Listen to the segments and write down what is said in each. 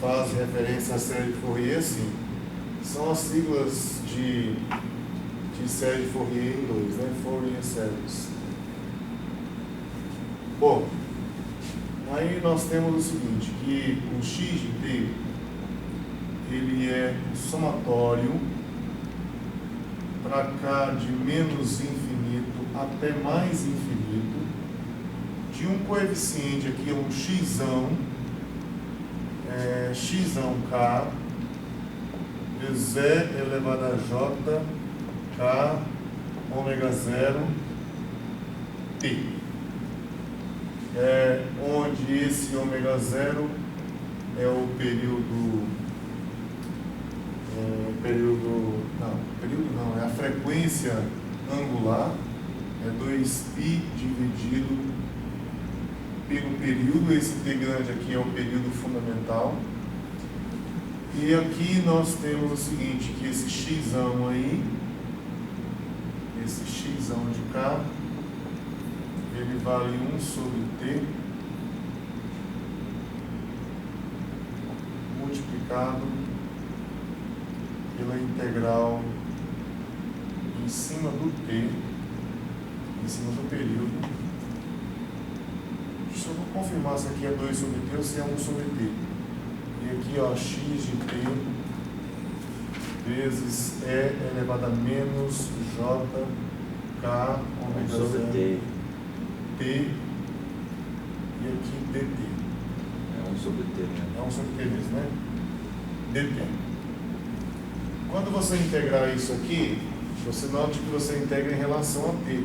faz referência à série de Fourier, sim. São as siglas de série de Fourier em inglês, né? Fourier Series. Bom, aí nós temos o seguinte, que o x de t, ele é o somatório para cá de menos infinito até mais infinito de um coeficiente aqui, um xão, xão k, de z elevado a j k ômega 0 t, onde esse ômega 0 é o é a frequência angular, é 2π dividido pelo período. Esse t grande aqui é o período fundamental. E aqui nós temos o seguinte, que esse xão aí, esse xão de cá, ele vale 1 sobre t multiplicado pela integral em cima do t, em cima do período. Deixa eu confirmar se aqui é 2 sobre t ou se é 1 sobre t. E aqui, ó, x de t vezes e elevado a menos j k ômega sobre 0 t. t, e aqui dt. É 1 sobre t, né? É 1 sobre t mesmo, né? dt. Quando você integrar isso aqui, você note que você integra em relação a t.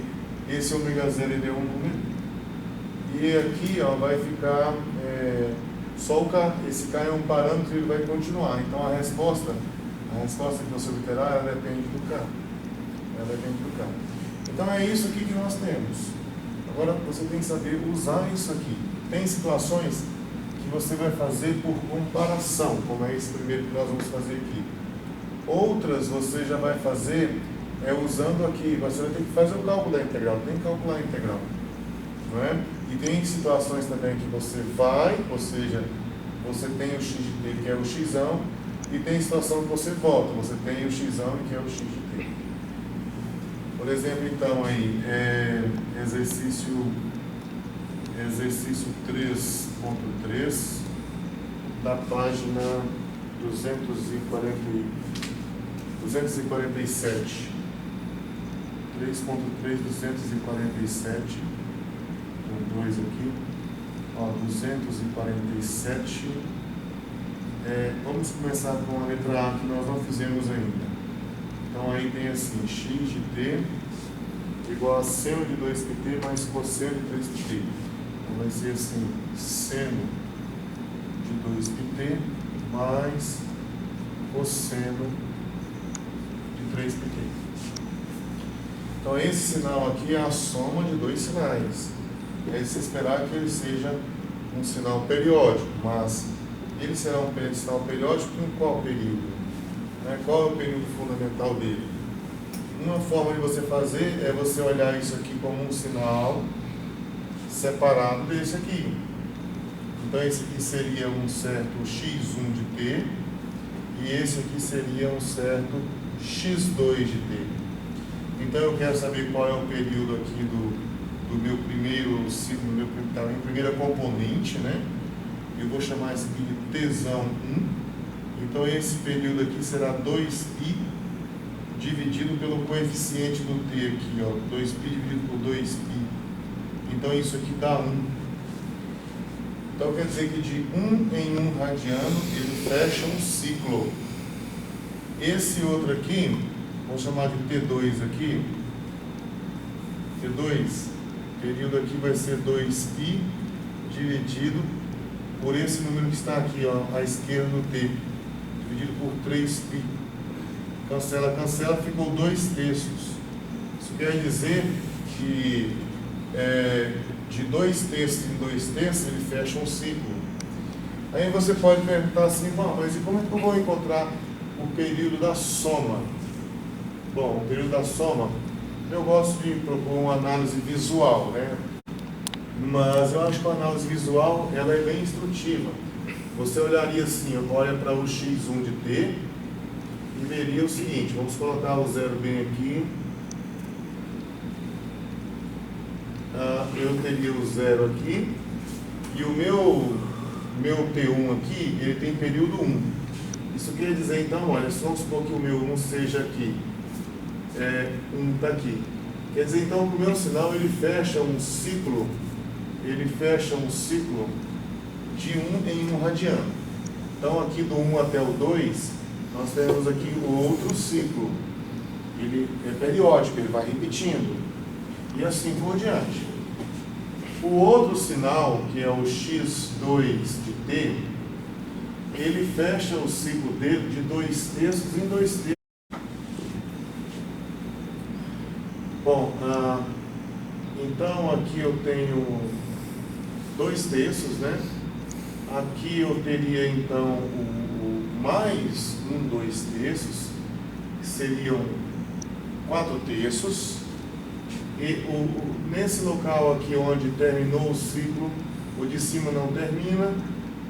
Esse ômega 0 ele é um número. E aqui, ó, vai ficar só o k. Esse k é um parâmetro e ele vai continuar. Então a resposta que você obterá, ela depende do k. Ela depende do k. Então é isso aqui que nós temos. Agora você tem que saber usar isso aqui. Tem situações que você vai fazer por comparação, como é esse primeiro que nós vamos fazer aqui. Outras você já vai fazer usando aqui, você vai ter que fazer o cálculo da integral, tem que calcular a integral, não é? E tem situações também que você vai, ou seja, você tem o x de t, que é o xão, e tem situação que você volta, você tem o xão, que é o x de t. Por exemplo, então, aí, exercício 3.3 da página 247. 3.3, 247. Tem 2 aqui. Ó, 247. Vamos começar com a letra A, que nós não fizemos ainda. Então aí tem assim, x de t igual a seno de 2πt mais cosseno de 3πt. Então vai ser assim, seno de 2πt mais cosseno de 3πt. Então esse sinal aqui é a soma de dois sinais. É se esperar que ele seja um sinal periódico, mas ele será um sinal periódico em qual período? Qual é o período fundamental dele? Uma forma de você fazer é você olhar isso aqui como um sinal separado desse aqui. Então esse aqui seria um certo x1 de t e esse aqui seria um certo x2 de t. Então eu quero saber qual é o período aqui do meu primeiro ciclo, minha primeira componente, né? Eu vou chamar esse aqui de tζ1. Então esse período aqui será 2π dividido pelo coeficiente do t aqui, ó, 2π dividido por 2π. Então isso aqui dá 1. Então quer dizer que de 1 em 1 radiano ele fecha um ciclo. Esse outro aqui, vou chamar de T2 aqui. T2, período aqui vai ser 2π dividido por esse número que está aqui, ó, à esquerda do t, dividido por 3π. Cancela, cancela, ficou 2/3. Isso quer dizer que de 2/3 em 2/3 ele fecha um ciclo. Aí você pode perguntar assim, bom, mas e como é que eu vou encontrar o período da soma? Bom, o período da soma, eu gosto de propor uma análise visual, né? Mas eu acho que a análise visual ela é bem instrutiva. você olharia assim, olha para o x1 de t e veria o seguinte, vamos colocar o zero bem aqui. Eu teria o zero aqui, e o meu T1 aqui, ele tem período 1. Isso quer dizer, então, olha, vamos supor que o meu 1 seja aqui, 1 está aqui. Quer dizer, então, que o meu sinal, ele fecha um ciclo de 1 em 1 radiano. Então, aqui do 1 até o 2, nós temos aqui o outro ciclo. Ele é periódico, ele vai repetindo. E assim por diante. O outro sinal, que é o x2 de t, ele fecha o ciclo dele de 2/3 em 2/3. Bom, então aqui eu tenho 2/3, né? Aqui eu teria então o mais 1/2, que seriam 4/3. E nesse local aqui onde terminou o ciclo, o de cima não termina.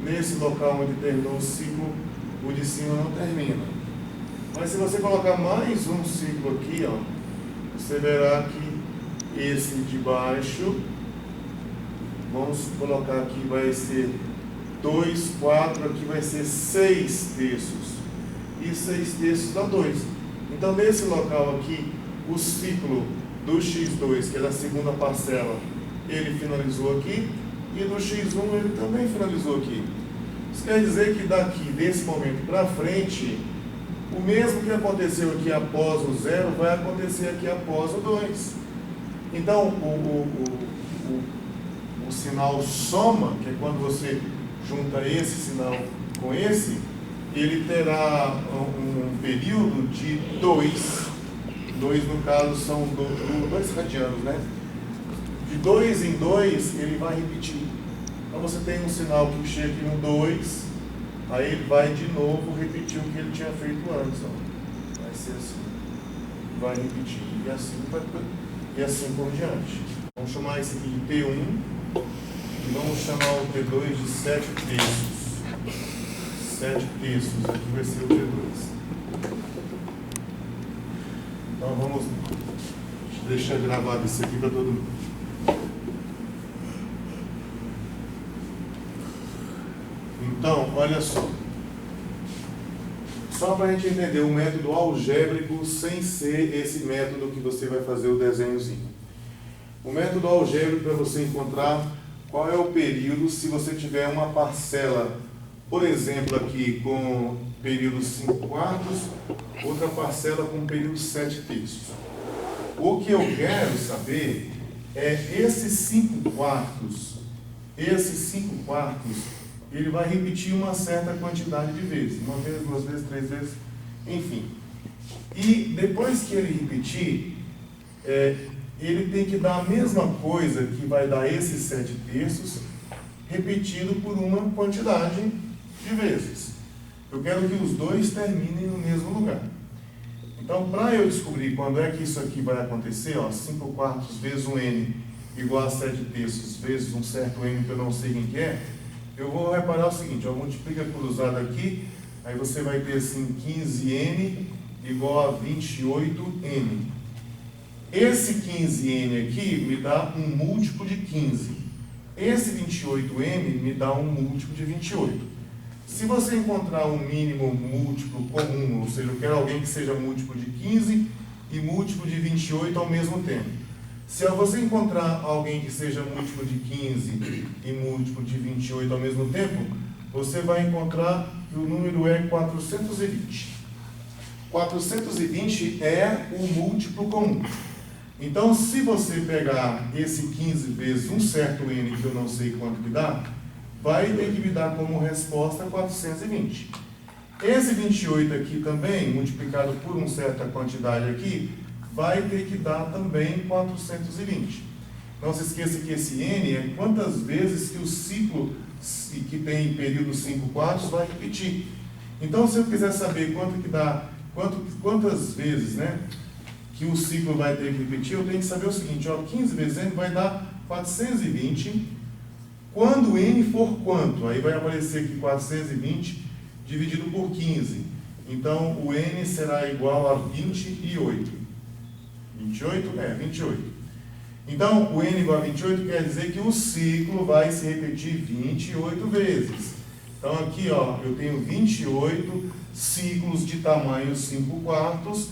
Nesse local onde terminou o ciclo, o de cima não termina. Mas se você colocar mais um ciclo aqui, ó, você verá que esse de baixo, vamos colocar aqui, vai ser 2, 4, aqui vai ser 6/3. E 6/3 dá 2. Então, nesse local aqui, o ciclo do x2, que é da segunda parcela, ele finalizou aqui, e do x1 ele também finalizou aqui. Isso quer dizer que daqui, desse momento para frente, o mesmo que aconteceu aqui após o 0, vai acontecer aqui após o 2. Então, o sinal soma, que é quando você junta esse sinal com esse, ele terá um período de 2. 2 no caso são 2 radianos, né? De 2 em 2 ele vai repetir. Então você tem um sinal que chega aqui no 2, aí ele vai de novo repetir o que ele tinha feito antes. Ó. Vai ser assim. Vai repetir. E assim por diante. Vamos chamar esse aqui de T1 e vamos chamar o T2 de 7/3. 7/3, aqui vai ser o T2. Então vamos deixar gravado isso aqui para todo mundo. Então, olha só. Só para a gente entender o método algébrico sem ser esse método que você vai fazer o desenhozinho. O método algébrico para você encontrar qual é o período se você tiver uma parcela, por exemplo, aqui com período 5/4, outra parcela com período 7/3. O que eu quero saber é esses 5/4. Esses 5/4, ele vai repetir uma certa quantidade de vezes. 1 vez, 2 vezes, 3 vezes, enfim. E depois que ele repetir, ele tem que dar a mesma coisa que vai dar esses 7/3, repetido por uma quantidade de vezes. Eu quero que os dois terminem no mesmo lugar. Então, para eu descobrir quando é que isso aqui vai acontecer, ó, 5/4 vezes um n igual a 7/3 vezes um certo n que eu não sei quem que é, eu vou reparar o seguinte, ó, multiplica cruzado aqui, aí você vai ter assim 15n igual a 28n. Esse 15n aqui me dá um múltiplo de 15. Esse 28n me dá um múltiplo de 28. Se você encontrar um mínimo múltiplo comum, ou seja, eu quero alguém que seja múltiplo de 15 e múltiplo de 28 ao mesmo tempo. Se você encontrar alguém que seja múltiplo de 15 e múltiplo de 28 ao mesmo tempo, você vai encontrar que o número é 420. 420 é o múltiplo comum. Então, se você pegar esse 15 vezes um certo n, que eu não sei quanto que dá, vai ter que me dar como resposta 420. Esse 28 aqui também, multiplicado por uma certa quantidade aqui, vai ter que dar também 420. Não se esqueça que esse n é quantas vezes que o ciclo que tem período 5/4 vai repetir. Então, se eu quiser saber quanto que dá, quantas vezes, né, que o ciclo vai ter que repetir, eu tenho que saber o seguinte, ó, 15 vezes n vai dar 420. Quando n for quanto? Aí vai aparecer aqui 420 dividido por 15. Então, o n será igual a 28. 28? 28. Então, o n igual a 28 quer dizer que o ciclo vai se repetir 28 vezes. Então, aqui, ó, eu tenho 28 ciclos de tamanho 5/4.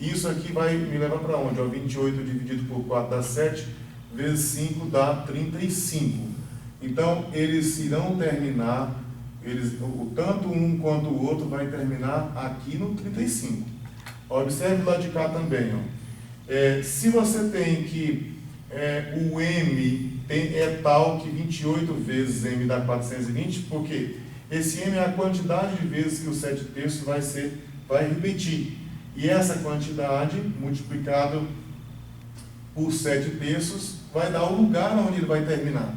Isso aqui vai me levar para onde? Ó, 28 dividido por 4 dá 7, vezes 5 dá 35. Então, eles irão terminar, tanto um quanto o outro vai terminar aqui no 35. Observe lá de cá também. Ó. Se você tem que o m é tal que 28 vezes m dá 420, porque esse m é a quantidade de vezes que o 7/3 vai repetir. E essa quantidade, multiplicado por 7/3, vai dar o lugar onde ele vai terminar.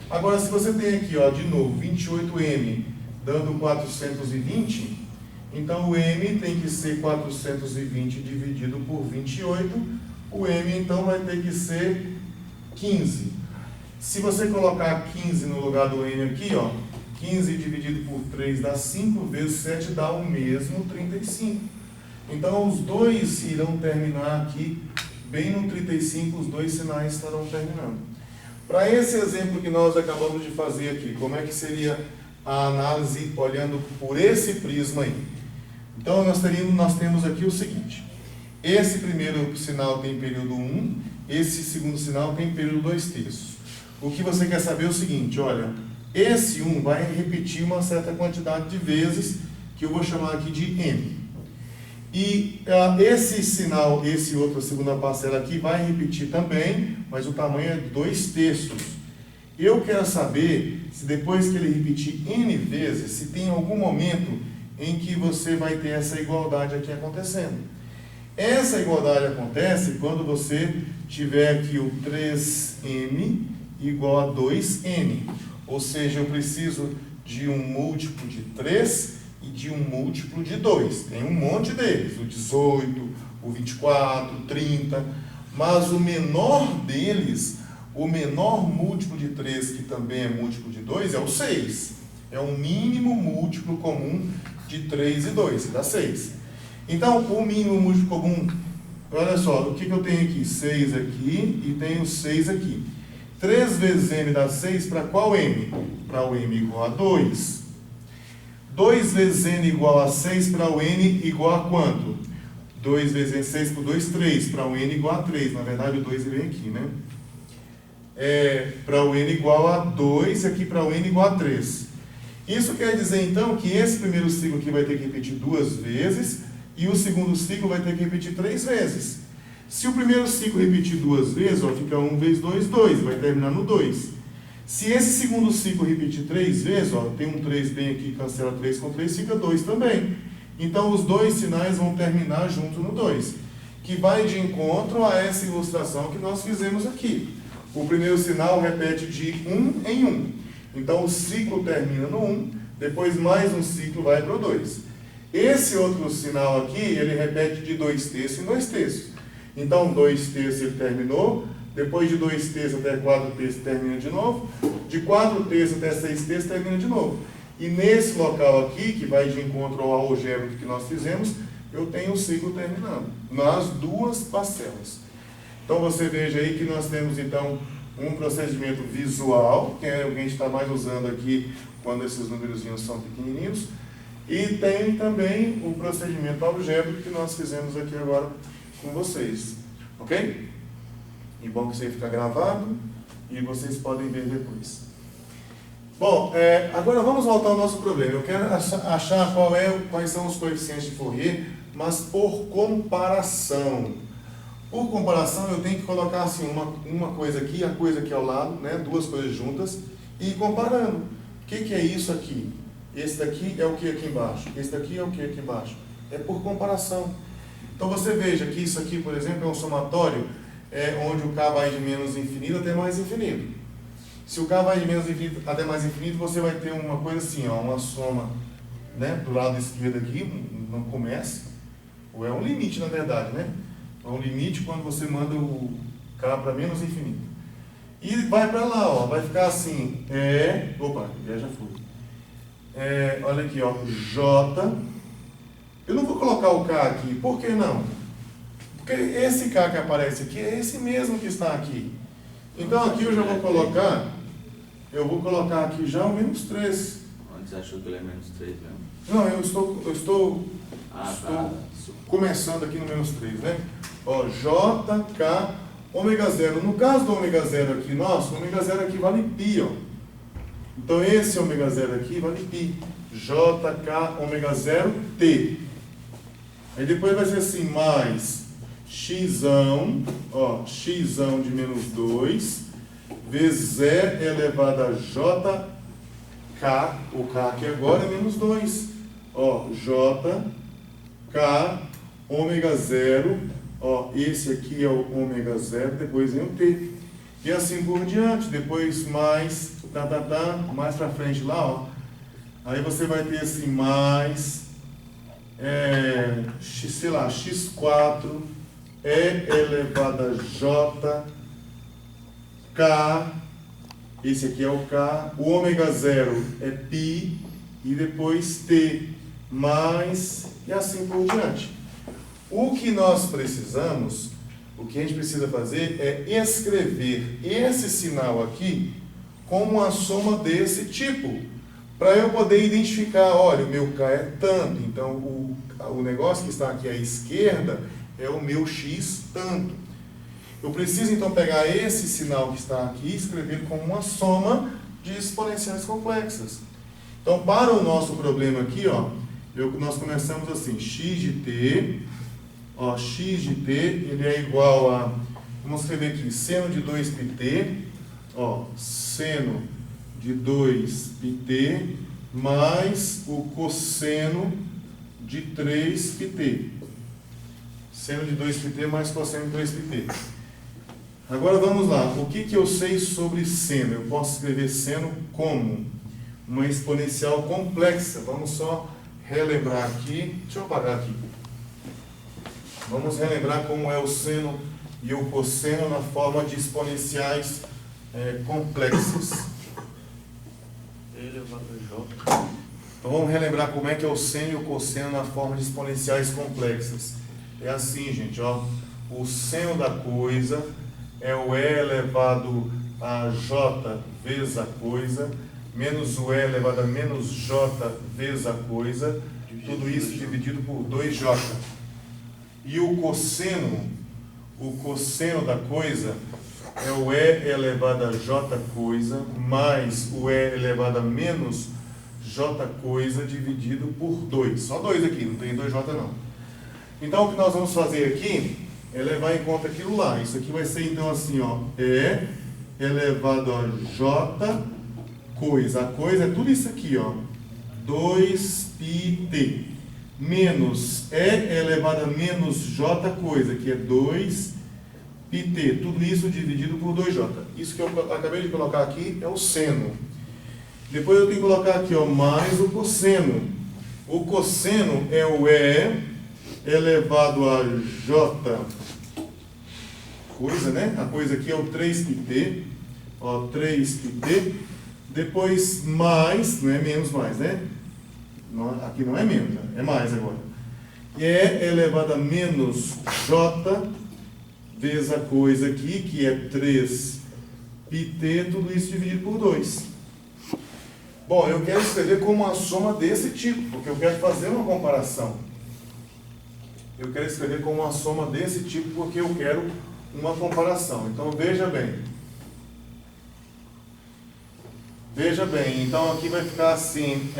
Agora, se você tem aqui, ó, de novo, 28m dando 420, então o m tem que ser 420 dividido por 28, o m então vai ter que ser 15. Se você colocar 15 no lugar do m aqui, ó, 15 dividido por 3 dá 5, vezes 7 dá o mesmo 35. Então, os dois irão terminar aqui, bem no 35, os dois sinais estarão terminando. Para esse exemplo que nós acabamos de fazer aqui, como é que seria a análise olhando por esse prisma aí? Então, nós temos aqui o seguinte. Esse primeiro sinal tem período 1, esse segundo sinal tem período 2/3. O que você quer saber é o seguinte, olha, esse 1 vai repetir uma certa quantidade de vezes, que eu vou chamar aqui de m. E esse sinal, esse outro, a segunda parcela aqui, vai repetir também, mas o tamanho é 2/3. Eu quero saber se depois que ele repetir n vezes, se tem algum momento em que você vai ter essa igualdade aqui acontecendo. Essa igualdade acontece quando você tiver aqui o 3m igual a 2n. Ou seja, eu preciso de um múltiplo de 3 e de um múltiplo de 2. Tem um monte deles, o 18, o 24, o 30, mas o menor deles, o menor múltiplo de 3, que também é múltiplo de 2, é o 6. É o mínimo múltiplo comum de 3 e 2, que dá 6. Então, o mínimo múltiplo comum, olha só, o que eu tenho aqui? 6 aqui e tenho 6 aqui. 3 vezes m dá 6 para qual m? Para o m igual a 2. 2 vezes n igual a 6 para o n igual a quanto? 2 vezes 6 por 2, 3. Para o n igual a 3. Na verdade, o 2 vem aqui, né? Para o n igual a 2 e aqui para o n igual a 3. Isso quer dizer, então, que esse primeiro ciclo aqui vai ter que repetir 2 vezes e o segundo ciclo vai ter que repetir 3 vezes. Se o primeiro ciclo repetir 2 vezes, ó, fica 1 vezes 2, 2. Vai terminar no 2. Se esse segundo ciclo repetir 3 vezes, ó, tem um 3 bem aqui, cancela 3 com 3, fica 2 também. Então, os dois sinais vão terminar junto no 2, que vai de encontro a essa ilustração que nós fizemos aqui. O primeiro sinal repete de 1 em 1. Então, o ciclo termina no 1, depois mais um ciclo vai para o 2. Esse outro sinal aqui, ele repete de 2/3 em 2/3. Então, 2/3 ele terminou. Depois de 2/3 até 4/3 termina de novo. De 4/3 até 6/3 termina de novo. E nesse local aqui, que vai de encontro ao algébrico que nós fizemos, eu tenho o ciclo terminando, nas duas parcelas. Então você veja aí que nós temos então um procedimento visual, que é o que a gente está mais usando aqui quando esses númerozinhos são pequenininhos. E tem também o procedimento algébrico que nós fizemos aqui agora com vocês. Ok? E bom que isso aí fica gravado e vocês podem ver depois. Bom, agora vamos voltar ao nosso problema. Eu quero achar quais são os coeficientes de Fourier, mas por comparação. Por comparação, eu tenho que colocar assim, uma coisa aqui, a coisa aqui ao lado, né, duas coisas juntas, e ir comparando. O que é isso aqui? Esse daqui é o que aqui embaixo? Esse daqui é o que aqui embaixo? É por comparação. Então você veja que isso aqui, por exemplo, é um somatório onde o K vai de menos infinito até mais infinito. Se o K vai de menos infinito até mais infinito, você vai ter uma coisa assim, ó, uma soma, né, do lado esquerdo aqui, não começa, ou é um limite na verdade, né? É um limite quando você manda o K para menos infinito. E vai para lá, ó, vai ficar assim, opa, já foi. Olha aqui, ó, J. Eu não vou colocar o K aqui, por que não? Porque esse K que aparece aqui é esse mesmo que está aqui. Então aqui eu já vou colocar, aqui já o menos 3. Onde você achou que ele é menos 3 mesmo? Não, eu estou Tá. começando aqui no menos 3, né? Ó, J, K, ômega 0. No caso do ômega 0 aqui, nosso, ômega 0 aqui vale π, ó. Então esse ômega 0 aqui vale π. J, K, ômega 0, T. Aí depois vai ser assim, mais xão, ó, xão de menos 2, vezes E elevado a J, K, o K aqui agora é menos 2. Ó, J, K, ômega 0, ó, esse aqui é o ômega 0, depois vem o T. E assim por diante, depois mais, mais pra frente lá, ó. Aí você vai ter assim, mais, sei lá, x4, E elevado a J, K, esse aqui é o K, o ômega 0 é π, e depois T, mais, e assim por diante. O que nós precisamos, o que a gente precisa fazer é escrever esse sinal aqui como uma soma desse tipo, para eu poder identificar, olha, o meu K é tanto, então o negócio que está aqui à esquerda é o meu X tanto. Eu preciso então pegar esse sinal que está aqui e escrever como uma soma de exponenciais complexas. Então, para o nosso problema aqui, ó, nós começamos assim, x de t, ó, x de t, ele é igual a, vamos escrever aqui, seno de 2πt, ó, seno de 2πt, mais o cosseno de 3πt. Seno de 2πt mais cosseno de 3πt. Agora vamos lá, o que eu sei sobre seno? Eu posso escrever seno como uma exponencial complexa. Vamos só relembrar aqui, deixa eu apagar aqui. Vamos relembrar como é o seno e o cosseno na forma de exponenciais complexas. Elevado a J. Então vamos relembrar como é que é o seno e o cosseno na forma de exponenciais complexas. É assim, gente, ó, o seno da coisa é o E elevado a J vezes a coisa, menos o E elevado a menos J vezes a coisa, tudo isso dividido por 2J. E o cosseno da coisa é o E elevado a J coisa, mais o E elevado a menos J coisa dividido por 2. Só 2 aqui, não tem 2J não. Então o que nós vamos fazer aqui é levar em conta aquilo lá. Isso aqui vai ser então assim, ó, E elevado a J coisa. A coisa é tudo isso aqui, ó, 2πt, menos E elevado a menos J coisa, que é 2πt. Tudo isso dividido por 2J. Isso que eu acabei de colocar aqui é o seno. Depois eu tenho que colocar aqui, ó, mais o cosseno. O cosseno é o E elevado a J coisa, né? A coisa aqui é o 3πt, ó, 3πt. Depois mais, não é menos mais, né? Aqui não é menos, é mais agora. E é elevado a menos J vezes a coisa aqui, que é 3πt, tudo isso dividido por 2. Bom, eu quero escrever como uma soma desse tipo, porque eu quero fazer uma comparação. Eu quero escrever como uma soma desse tipo, porque eu quero uma comparação. Então, veja bem. Veja bem, então aqui vai ficar assim,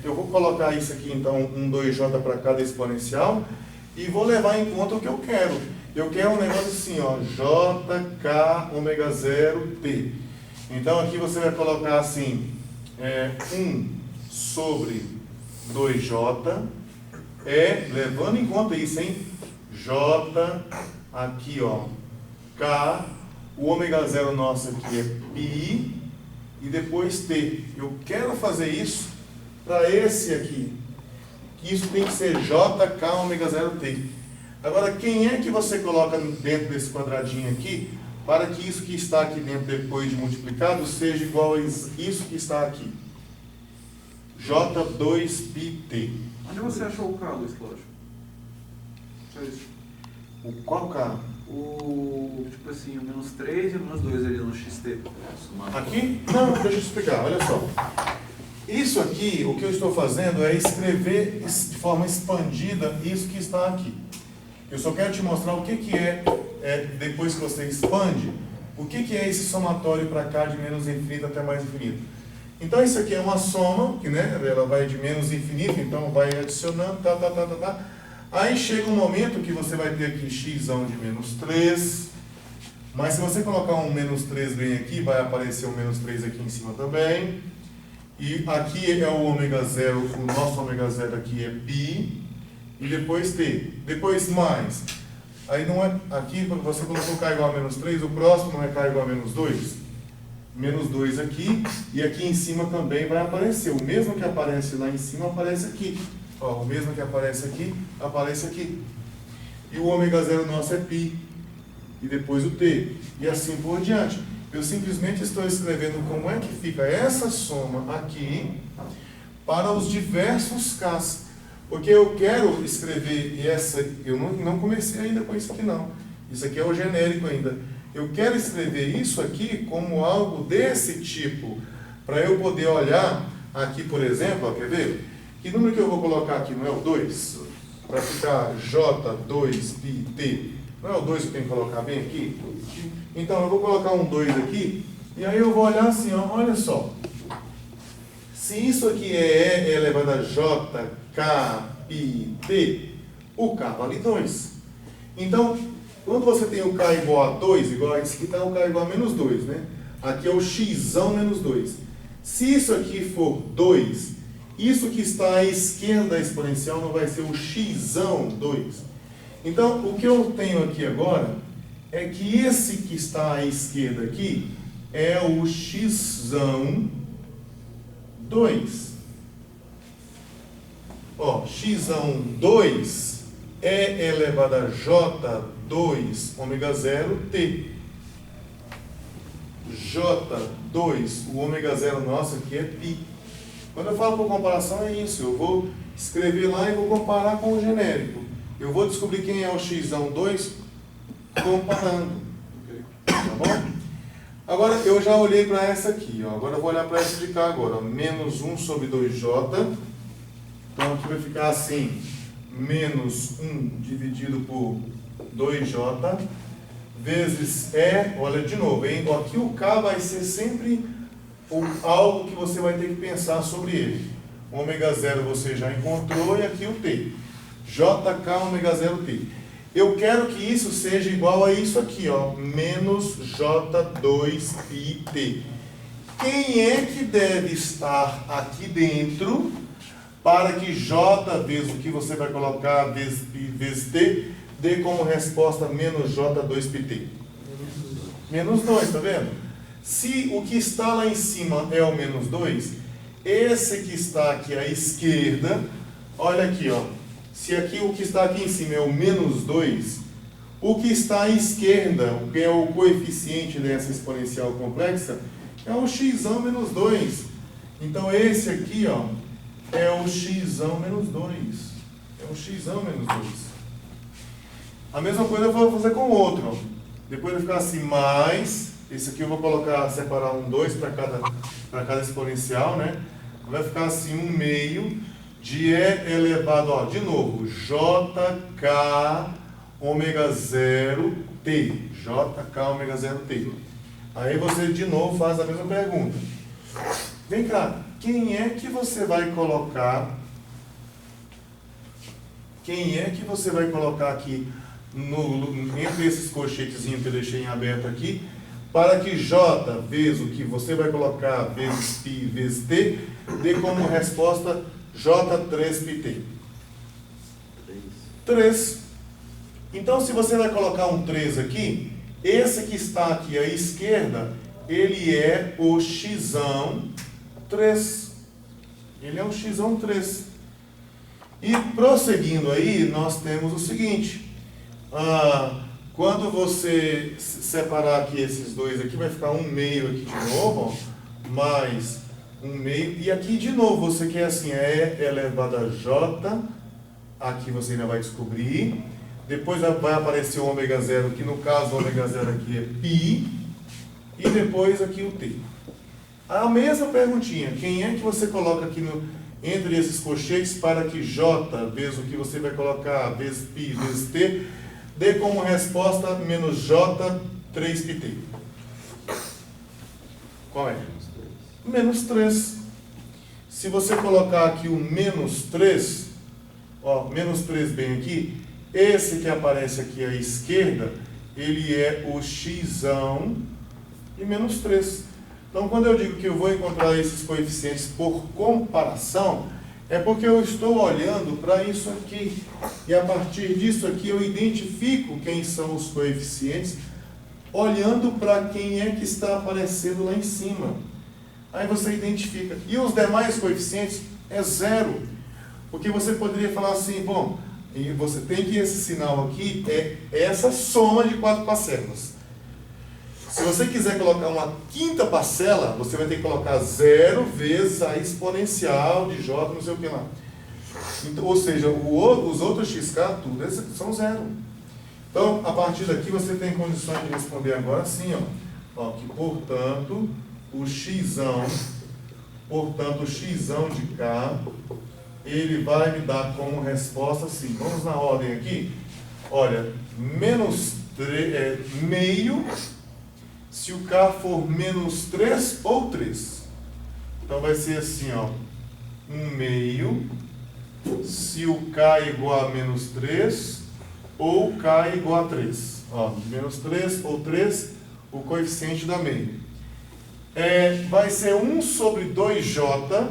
eu vou colocar isso aqui, então, um 2J para cada exponencial, e vou levar em conta o que eu quero. Eu quero um negócio assim, ó, J, K, ômega 0, T. Então, aqui você vai colocar assim, 1 sobre 2J, levando em conta isso, hein? J, aqui, ó, K, o ômega 0 nosso aqui é π, e depois T. Eu quero fazer isso para esse aqui. Isso tem que ser J, K, ômega 0, T. Agora, quem é que você coloca dentro desse quadradinho aqui para que isso que está aqui dentro depois de multiplicado seja igual a isso que está aqui. J2πt. Onde você achou o K, Luiz Cláudio? Só isso. O qual K? Tipo assim, o menos 3 e o menos 2 ali no XT. Aqui? Não, deixa eu explicar, olha só. Isso aqui, o que eu estou fazendo é escrever de forma expandida isso que está aqui. Eu só quero te mostrar o que é depois que você expande, o que é esse somatório para cá de menos infinito até mais infinito. Então isso aqui é uma soma, que né, ela vai de menos infinito, então vai adicionando, Aí chega um momento que você vai ter aqui x de menos 3, mas se você colocar um menos 3 bem aqui, vai aparecer um menos 3 aqui em cima também. E aqui é o ômega zero, o nosso ômega zero aqui é π, e depois t. Depois mais. Aí não é, aqui você colocou k igual a menos 3, o próximo não é k igual a menos 2? Menos 2 aqui, e aqui em cima também vai aparecer. O mesmo que aparece lá em cima aparece aqui. Ó, o mesmo que aparece aqui, aparece aqui. E o ômega zero nosso é π. E depois o t. E assim por diante. Eu simplesmente estou escrevendo como é que fica essa soma aqui para os diversos k's. Porque eu quero escrever essa... Eu não comecei ainda com isso aqui não. Isso aqui é o genérico ainda. Eu quero escrever isso aqui como algo desse tipo. Para eu poder olhar aqui, por exemplo, ó, quer ver? Que número que eu vou colocar aqui? Não é o 2? Para ficar J2πt. Não é o 2 que eu tenho que colocar bem aqui? Então eu vou colocar um 2 aqui. E aí eu vou olhar assim, ó, olha só. Se isso aqui é E elevado a jkπt, o k vale 2. Então, quando você tem o k igual a 2, igual a esse aqui está o k igual a menos 2, né? Aqui é o x menos 2. Se isso aqui for 2, isso que está à esquerda da exponencial não vai ser o x 2. Então, o que eu tenho aqui agora é que esse que está à esquerda aqui é o x 2. Ó, x 2 é elevado a j2 ômega 0 t. J2, o ômega 0 nosso aqui é π. Quando eu falo por comparação é isso, eu vou escrever lá e vou comparar com o genérico. Eu vou descobrir quem é o x 2 comparando. Tá bom? Agora eu já olhei para essa aqui, ó. Agora eu vou olhar para essa de cá agora, ó. Menos 1 sobre 2j. Então aqui vai ficar assim, menos 1 dividido por 2j, vezes E, olha de novo, hein? Aqui o k vai ser sempre algo que você vai ter que pensar sobre ele. Ômega 0 você já encontrou e aqui o t. JK ômega 0 t. Eu quero que isso seja igual a isso aqui, ó, menos J2πt. Quem é que deve estar aqui dentro para que J vezes o que você vai colocar vezes π vezes t dê como resposta menos J2πt? Menos 2, tá vendo? Se o que está lá em cima é o menos 2, esse que está aqui à esquerda, olha aqui, ó. Se aqui o que está aqui em cima é o menos 2, o que está à esquerda, que é o coeficiente dessa exponencial complexa, é o x menos 2. Então esse aqui, ó, é o x menos 2. É o x menos 2. A mesma coisa eu vou fazer com o outro, ó. Depois vai ficar assim, mais... Esse aqui eu vou colocar, separar um 2 para cada exponencial, né? Vai ficar assim, 1 meio de E elevado, ó, de novo, JK ômega 0 t. JK ômega 0 t. Aí você de novo faz a mesma pergunta. Vem cá, quem é que você vai colocar? Quem é que você vai colocar aqui entre esses colchetezinhos que eu deixei em aberto aqui? Para que J vezes o que você vai colocar vezes π vezes t dê como resposta J3πt. 3. Então, se você vai colocar um 3 aqui, esse que está aqui à esquerda, ele é o x 3. Ele é o x 3. E prosseguindo aí, nós temos o seguinte. Quando você separar aqui esses dois aqui, vai ficar 1/2 aqui de novo, ó, mais 1/2. E aqui de novo, você quer assim, E elevado a J, aqui você ainda vai descobrir. Depois vai aparecer o ômega zero, que no caso o ômega zero aqui é π. E depois aqui o T. A mesma perguntinha, quem é que você coloca aqui entre esses cochetes para que J, vezes o que você vai colocar, vezes π, vezes T, dê como resposta menos J, 3πt. Qual é? Menos 3. Se você colocar aqui o menos 3, ó, menos 3 bem aqui, esse que aparece aqui à esquerda, ele é o x e menos 3. Então, quando eu digo que eu vou encontrar esses coeficientes por comparação, é porque eu estou olhando para isso aqui. E a partir disso aqui eu identifico quem são os coeficientes, olhando para quem é que está aparecendo lá em cima. Aí você identifica. E os demais coeficientes é 0. Porque você poderia falar assim, bom, e você tem que esse sinal aqui é essa soma de 4 parcelas. Se você quiser colocar uma quinta parcela, você vai ter que colocar 0 vezes a exponencial de J, não sei o que lá. Então, ou seja, os outros xk, tudo são 0. Então, a partir daqui, você tem condições de responder agora assim, ó, que, portanto, o x de K, ele vai me dar como resposta assim. Vamos na ordem aqui. Olha, menos meio, se o K for menos 3 ou 3. Então vai ser assim, ó, 1/2, se o K é igual a menos 3, ou K é igual a 3. Ó, menos 3 ou 3, o coeficiente da meio. Vai ser 1 sobre 2J,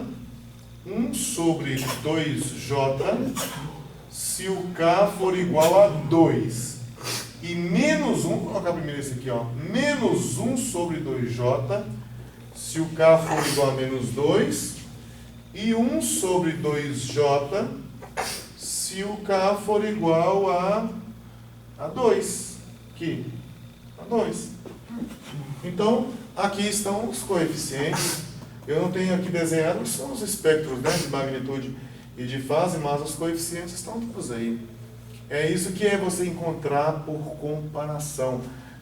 1 sobre 2J, se o K for igual a 2. E menos 1, vou colocar primeiro esse aqui, ó, menos 1 sobre 2J, se o K for igual a menos 2, e 1 sobre 2J, se o K for igual a 2. Aqui, a 2. Então, aqui estão os coeficientes. Eu não tenho aqui desenhado, são os espectros, né, de magnitude e de fase, mas os coeficientes estão todos aí. É isso que é você encontrar por comparação.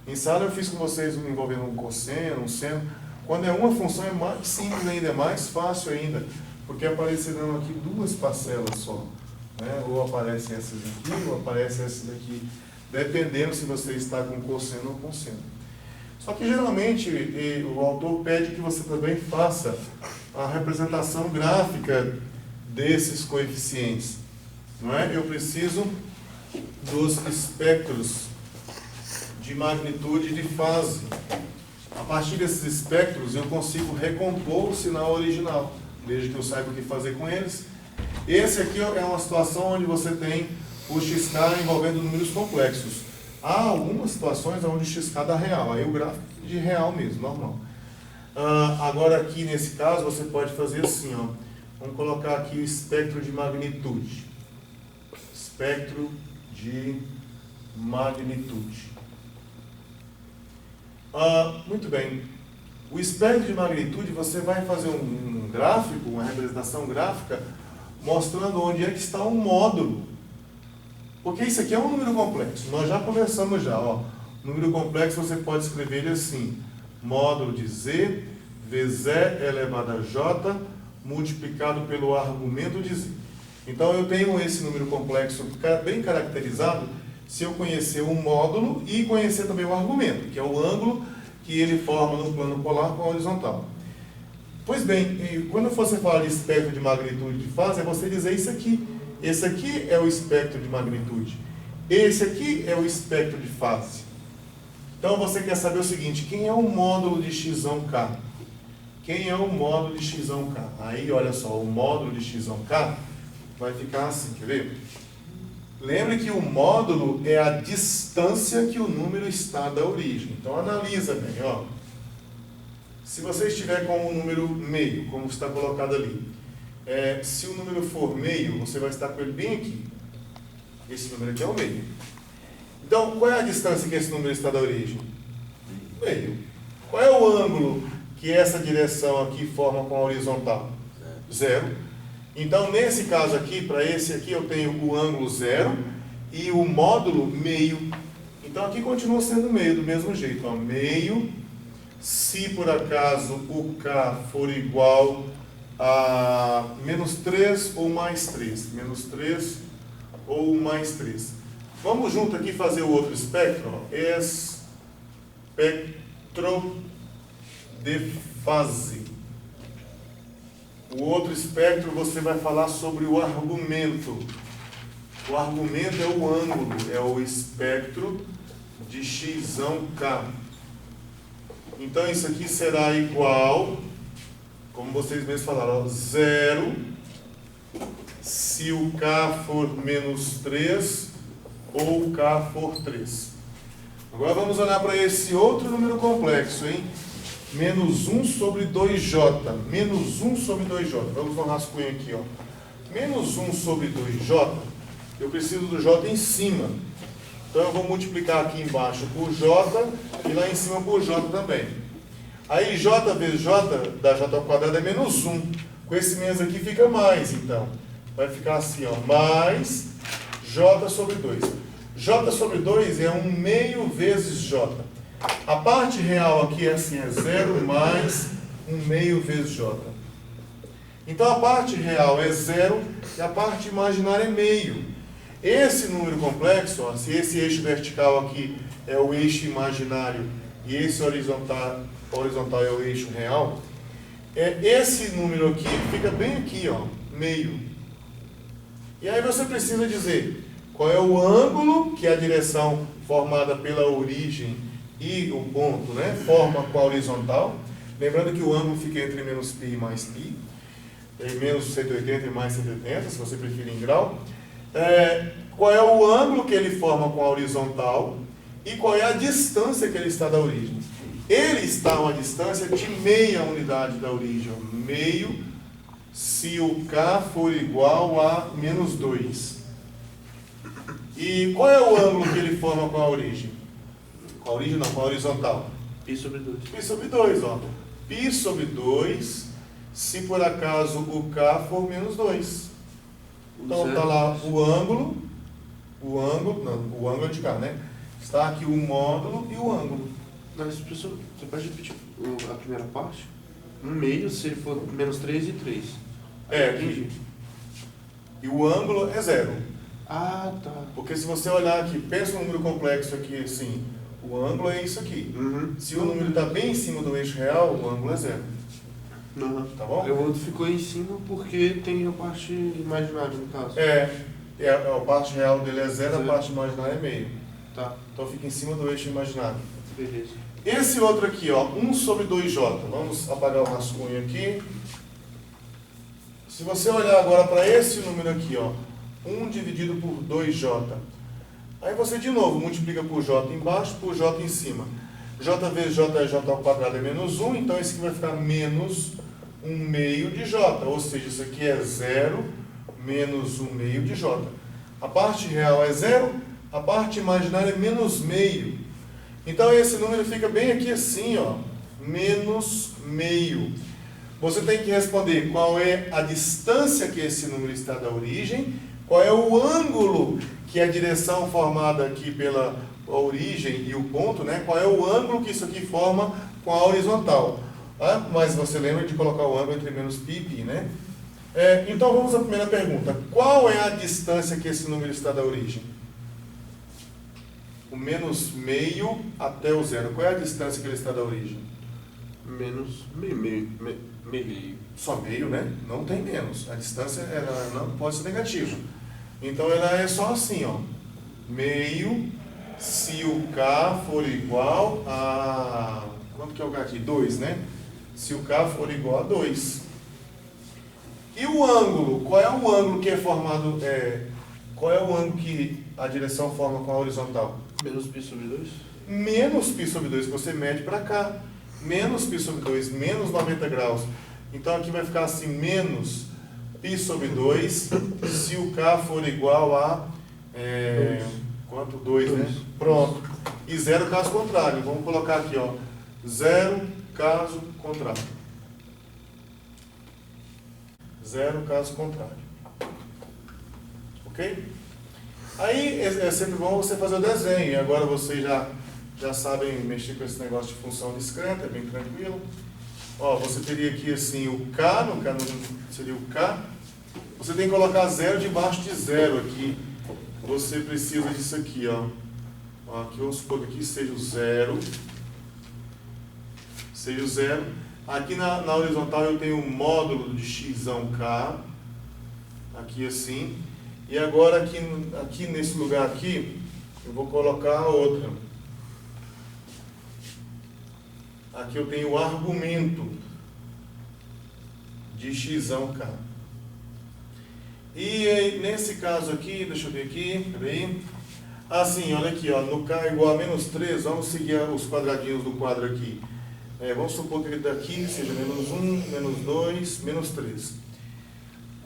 Em sala eu fiz com vocês envolvendo um cosseno, um seno. Quando é uma função é mais simples ainda, é mais fácil ainda, porque aparecerão aqui 2 parcelas só. Né? Ou aparecem essas aqui, ou aparecem essas aqui, dependendo se você está com cosseno ou com seno. Só que geralmente o autor pede que você também faça a representação gráfica desses coeficientes. Não é? Eu preciso dos espectros de magnitude e de fase. A partir desses espectros eu consigo recompor o sinal original, desde que eu saiba o que fazer com eles. Esse aqui é uma situação onde você tem o xk envolvendo números complexos. Há algumas situações onde o xk dá real, aí o gráfico é de real mesmo, normal. Agora aqui nesse caso você pode fazer assim, ó. Vamos colocar aqui o espectro de magnitude. Espectro de magnitude. Muito bem. O espectro de magnitude, você vai fazer um gráfico, uma representação gráfica, mostrando onde é que está um módulo. Porque isso aqui é um número complexo. Nós já conversamos já. Ó. Número complexo você pode escrever ele assim. Módulo de Z vezes E elevado a J multiplicado pelo argumento de Z. Então eu tenho esse número complexo bem caracterizado se eu conhecer o módulo e conhecer também o argumento, que é o ângulo que ele forma no plano polar com a horizontal. Pois bem, quando você fala de espectro de magnitude de fase, é você dizer isso aqui. Esse aqui é o espectro de magnitude. Esse aqui é o espectro de fase. Então você quer saber o seguinte, quem é o módulo de xk? Quem é o módulo de xk? Aí, olha só, o módulo de xk vai ficar assim, quer ver? Lembre que o módulo é a distância que o número está da origem. Então, analisa bem, ó. Se você estiver com o número meio, como está colocado ali, se o número for meio, você vai estar com ele bem aqui. Esse número aqui é o meio. Então, qual é a distância que esse número está da origem? Meio. Qual é o ângulo que essa direção aqui forma com a horizontal? Zero. Então, nesse caso aqui, para esse aqui, eu tenho o ângulo zero e o módulo meio. Então, aqui continua sendo meio, do mesmo jeito. Ó, meio, se por acaso o K for igual a menos 3 ou mais 3. Menos 3 ou mais 3. Vamos junto aqui fazer o outro espectro. Ó. Espectro de fase. O outro espectro você vai falar sobre o argumento. O argumento é o ângulo, é o espectro de x'K. Então isso aqui será igual, como vocês mesmos falaram, 0 se o K for menos 3 ou o K for 3. Agora vamos olhar para esse outro número complexo, hein? Menos 1 sobre 2J. Menos 1 sobre 2J. Vamos no rascunho aqui, ó. Menos 1 sobre 2J, eu preciso do J em cima. Então eu vou multiplicar aqui embaixo por J e lá em cima por J também. Aí J vezes J da J ao quadrado é menos 1. Com esse menos aqui fica mais, então. Vai ficar assim, ó. Mais J sobre 2. J sobre 2 é 1 meio vezes J. A parte real aqui é assim, é 0 mais 1 meio vezes J. Então a parte real é 0 e a parte imaginária é meio. Esse número complexo, ó, se esse eixo vertical aqui é o eixo imaginário e esse horizontal é o eixo real, esse número aqui fica bem aqui, ó, meio. E aí você precisa dizer qual é o ângulo que a direção formada pela origem e o ponto, né, forma com a horizontal. Lembrando que o ângulo fica entre menos π e mais π, menos 180 e mais 180, se você preferir em grau. Qual é o ângulo que ele forma com a horizontal e qual é a distância que ele está da origem. Ele está a uma distância de meia unidade da origem, meio se o K for igual a menos 2. E qual é o ângulo que ele forma com a origem? Com a origem não, com a horizontal. Π sobre 2. Π sobre 2, ó. Π sobre 2, se por acaso o K for menos 2. Então está lá o ângulo é de cá, né? Está aqui o módulo e o ângulo. Mas, professor, você pode repetir a primeira parte? 1 meio se ele for menos 3 e 3. Aqui. E o ângulo é 0. Ah, tá. Porque se você olhar aqui, pensa um número complexo aqui, assim, o ângulo é isso aqui. Uhum. Se o número está bem em cima do eixo real, o ângulo é 0. Uhum. Tá bom? O outro ficou em cima porque tem a parte imaginária, no caso. A parte real dele é 0, a parte imaginária é meio. Tá. Então fica em cima do eixo imaginário. Beleza. Esse outro aqui, ó, 1 sobre 2J. Vamos apagar o rascunho aqui. Se você olhar agora para esse número aqui, ó, 1 dividido por 2J. Aí você de novo multiplica por J embaixo, por J em cima. J vezes J é J ao quadrado é menos 1, então esse aqui vai ficar menos 1 meio de J. Ou seja, isso aqui é 0 menos 1 meio de J. A parte real é 0, a parte imaginária é menos meio. Então esse número fica bem aqui assim, ó, menos meio. Você tem que responder qual é a distância que esse número está da origem, qual é o ângulo que a direção formada aqui pela origem e o ponto, né? Qual é o ângulo que isso aqui forma com a horizontal. Tá? Mas você lembra de colocar o ângulo entre menos π e π, né? Então vamos à primeira pergunta. Qual é a distância que esse número está da origem? O menos meio até o 0. Qual é a distância que ele está da origem? Menos meio. Só meio, né? Não tem menos. A distância ela não pode ser negativa. Então ela é só assim, ó. Meio se o K for igual a... Quanto que é o K aqui? 2, né? Se o K for igual a 2. E o ângulo? Qual é o ângulo que é formado... Qual é o ângulo que a direção forma com a horizontal? Menos π sobre 2? Menos π sobre 2, que você mede para cá. Menos π sobre 2, menos 90 graus. Então aqui vai ficar assim, menos π sobre 2, se o K for igual a Quanto? 2, né? Dois. Pronto. E 0 caso contrário. Vamos colocar aqui, ó. 0 caso contrário. 0 caso contrário. Ok? Aí é sempre bom você fazer o desenho. E agora vocês já sabem mexer com esse negócio de função discreta, é bem tranquilo. Ó, você teria aqui assim o K, no K seria o K. Você tem que colocar 0 debaixo de 0 aqui. Você precisa disso aqui, ó. Ó, aqui vamos supor que aqui seja o 0. Seja o 0. Aqui na horizontal eu tenho um módulo de x(k). Aqui assim. E agora aqui nesse lugar aqui, eu vou colocar a outra. Aqui eu tenho o argumento de x(k). E nesse caso aqui, deixa eu ver aqui, peraí. Assim, olha aqui, ó, no K igual a menos 3, vamos seguir os quadradinhos do quadro aqui. Vamos supor que ele daqui seja menos 1, menos 2, menos 3.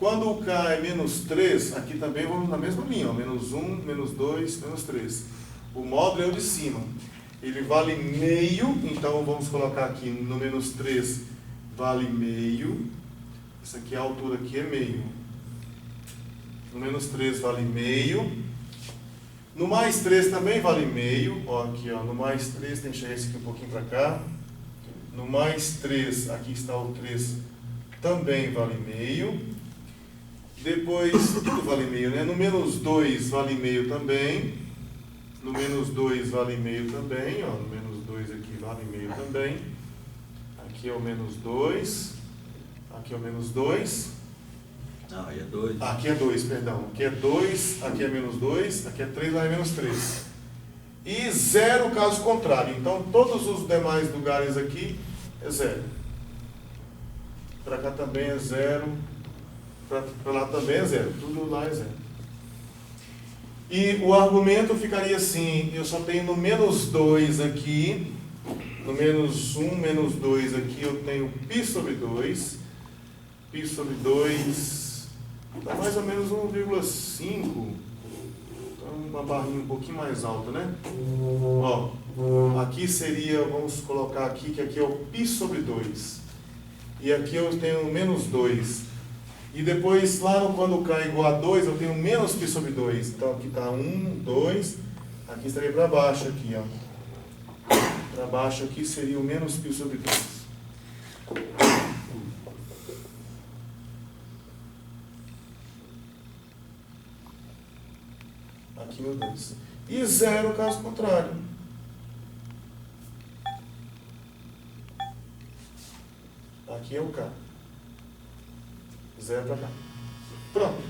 Quando o K é menos 3, aqui também vamos na mesma linha, ó, menos 1, menos 2, menos 3. O módulo é o de cima. Ele vale meio, então vamos colocar aqui no menos 3 vale meio. Isso aqui, a altura aqui é meio. No menos 3 vale meio. No mais 3 também vale meio. Ó, aqui, ó, no mais 3, tem que chegar esse aqui um pouquinho para cá. No mais 3, aqui está o 3, também vale meio. Depois, tudo vale meio, né? No menos 2 vale meio também. No menos 2 vale meio também. Ó, no menos 2 aqui vale meio também. Aqui é o menos 2. Aqui é o menos 2. Não, aí é 2. Aqui é 2, perdão. Aqui é 2, aqui é menos 2, aqui é 3, lá é menos 3. E 0 caso contrário. Então, todos os demais lugares aqui é 0. Para cá também é 0. Para lá também é 0. Tudo lá é 0. E o argumento ficaria assim, eu só tenho no menos 2 aqui, no menos 1, menos 2 aqui, eu tenho π sobre 2. Π sobre 2 dá mais ou menos 1,5. Então, uma barrinha um pouquinho mais alta, né? Ó, aqui seria, vamos colocar aqui, que aqui é o π sobre 2. E aqui eu tenho menos 2. E depois, lá quando o K é igual a 2, eu tenho menos π sobre 2. Então, aqui está 1, 2. Aqui estaria para baixo, aqui, ó. Para baixo aqui seria o menos π sobre 2. Aqui o 2. E 0 caso contrário. Aqui é o K. 0 para cá. Pronto.